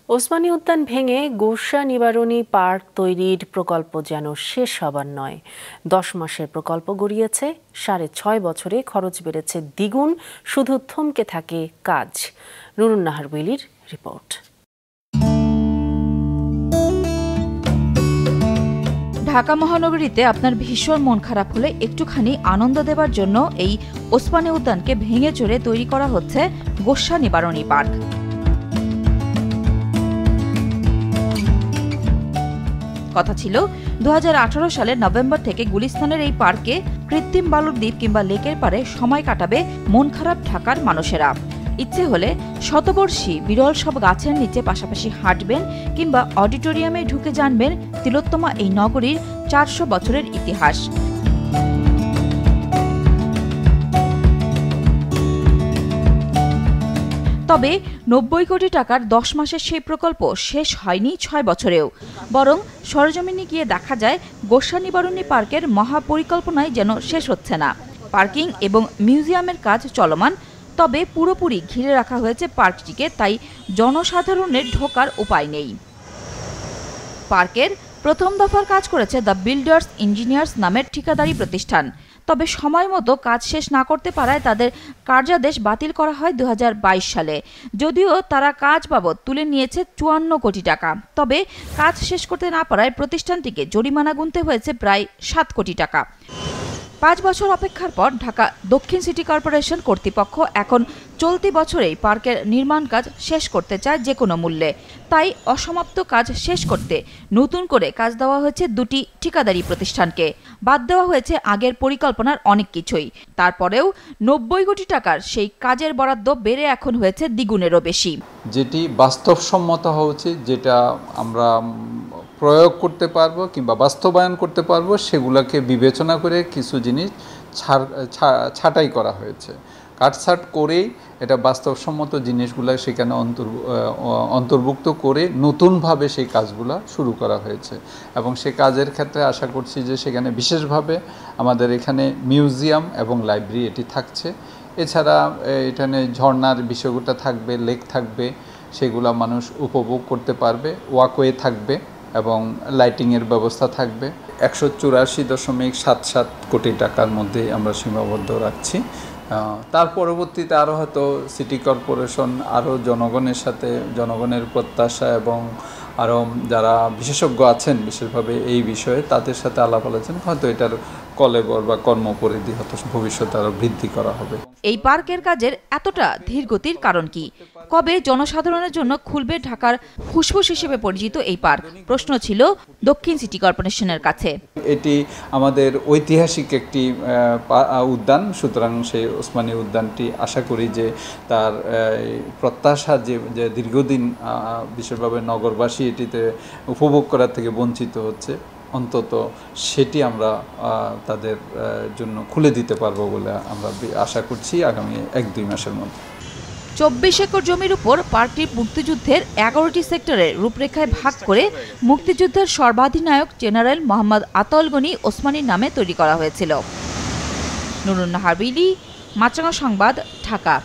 ওসমানী উদ্যান ভেঙে গোসা নিবারণী পার্ক তৈরির প্রকল্প যেন শেষ হবার নয়। 10 মাসের প্রকল্প গড়িয়েছে, 6.5 বছরে খরচ বেড়েছে দ্বিগুণ, শুধু থমকে থাকে কাজ। নুরুন নাহার উইলির রিপোর্ট। ঢাকা মহানগরীতে আপনার ভীষণ মন খারাপ হলে একটুখানি আনন্দ দেবার জন্য এই ওসমানী উদ্যানকে ভেঙে চড়ে তৈরি করা হচ্ছে গোসা নিবারণী পার্ক। কথা ছিল 2018 সালের নভেম্বর থেকে গুলিস্তানের এই পার্কে কৃত্রিম বালুর দ্বীপ কিংবা লেকের পারে সময় কাটাবে মন খারাপ ঢাকার মানুষেরা। ইচ্ছে হলে শতবর্ষী বিরল সব গাছের নিচে পাশাপাশি হাঁটবেন কিংবা অডিটোরিয়ামে ঢুকে জানবেন তিলোত্তমা এই নগরীর 400 বছরের ইতিহাস। তবে 90 কোটি টাকার 10 মাসের সেই প্রকল্প শেষ হয়নি 6 বছরেও, বরং সরেজমিনে গিয়ে দেখা যায় গোসা নিবারণী পার্কের মহাপরিকল্পনাই যেন শেষ হচ্ছে না। পার্কিং এবং মিউজিয়ামের কাজ চলমান, তবে পুরোপুরি ঘিরে রাখা হয়েছে পার্কটিকে, তাই জনসাধারণের ঢোকার উপায় নেই। পার্কের প্রথম দফার কাজ করেছে দ্য বিল্ডার্স ইঞ্জিনিয়ার্স নামের ঠিকাদারি প্রতিষ্ঠান। তবে সময় মতো কাজ শেষ না করতে পারায় তাদের কার্যাদেশ বাতিল করা হয় 2022 সালে। যদিও তারা কাজ বাবদ তুলে নিয়েছে 54 কোটি টাকা, তবে কাজ শেষ করতে না পারায় প্রতিষ্ঠানটিকে জরিমানা গুনতে হয়েছে প্রায় 7 কোটি টাকা। 5 বছর অপেক্ষার পর ঢাকা দক্ষিণ সিটি কর্পোরেশন কর্তৃপক্ষ এখন চলতি বছরেই পার্কের নির্মাণ কাজ শেষ করতে চায় যে কোনো মূল্যে। তাই অসমাপ্ত কাজ শেষ করতে নতুন করে কাজ দেওয়া হয়েছে দুটি ঠিকাদারি প্রতিষ্ঠানকে। বাদ দেওয়া হয়েছে আগের পরিকল্পনার অনেক কিছুই। তারপরেও 90 কোটি টাকার সেই কাজের বরাদ্দ বেড়ে এখন হয়েছে দ্বিগুণেরও বেশি। যেটি বাস্তবসম্মত হওয়া উচিত, যেটা আমরা প্রয়োগ করতে পারবো কিংবা বাস্তবায়ন করতে পারবো, সেগুলোকে বিবেচনা করে কিছু জিনিস ছাঁটাই করা হয়েছে। কাটছাঁট করেই এটা বাস্তবসম্মত জিনিসগুলো সেখানে অন্তর্ভুক্ত করে নতুনভাবে সেই কাজগুলো শুরু করা হয়েছে। এবং সেই কাজের ক্ষেত্রে আশা করছি যে সেখানে বিশেষভাবে আমাদের এখানে মিউজিয়াম এবং লাইব্রেরি এটি থাকছে। এছাড়া এখানে ঝর্ণার বিষয়গুলো থাকবে, লেক থাকবে, সেগুলো মানুষ উপভোগ করতে পারবে, ওয়াকওয়ে থাকবে এবং লাইটিংয়ের ব্যবস্থা থাকবে। 184.77 কোটি টাকার মধ্যে আমরা সীমাবদ্ধ রাখছি। তার পরবর্তীতে আরও হয়তো সিটি কর্পোরেশন আরও জনগণের সাথে, জনগণের প্রত্যাশা এবং আরও যারা বিশেষজ্ঞ আছেন বিশেষভাবে এই বিষয়ে, তাদের সাথে আলাপ আলোচনা হয়তো এটার কলেবর বা কর্মপরিধি হয়তো ভবিষ্যতে আরও বৃদ্ধি করা হবে। এই পার্কের কাজের এতটা ধীর গতির কারণ কি? কবে জনসাধারণের জন্য খুলবে ঢাকার ফুসফুস হিসেবে পরিচিত এই পার্ক? প্রশ্ন ছিল দক্ষিণ সিটি কর্পোরেশনের কাছে। এটি আমাদের ঐতিহাসিক একটি উদ্যান, সুতরাং সেই ওসমানী উদ্যানটি আশা করি যে তার প্রত্যাশা যে দীর্ঘদিন বিশেষভাবে নগরবাসী এটিতে উপভোগ করার থেকে বঞ্চিত হচ্ছে, অন্তত সেটি আমরা তাদের জন্য খুলে দিতে পারবো বলে আমরা আশা করছি আগামী 1-2 মাসের মধ্যে। 24 একর জমির উপর পার্কটি মুক্তিযুদ্ধের 11টি সেক্টরের রূপরেখায় ভাগ করে মুক্তিযুদ্ধের সর্বাধিনায়ক জেনারেল মোহাম্মদ আতাউল গনি ওসমানীর নামে তৈরি করা হয়েছিল। নুরুন নাহার উইলি, মাছরাঙা সংবাদ, ঢাকা।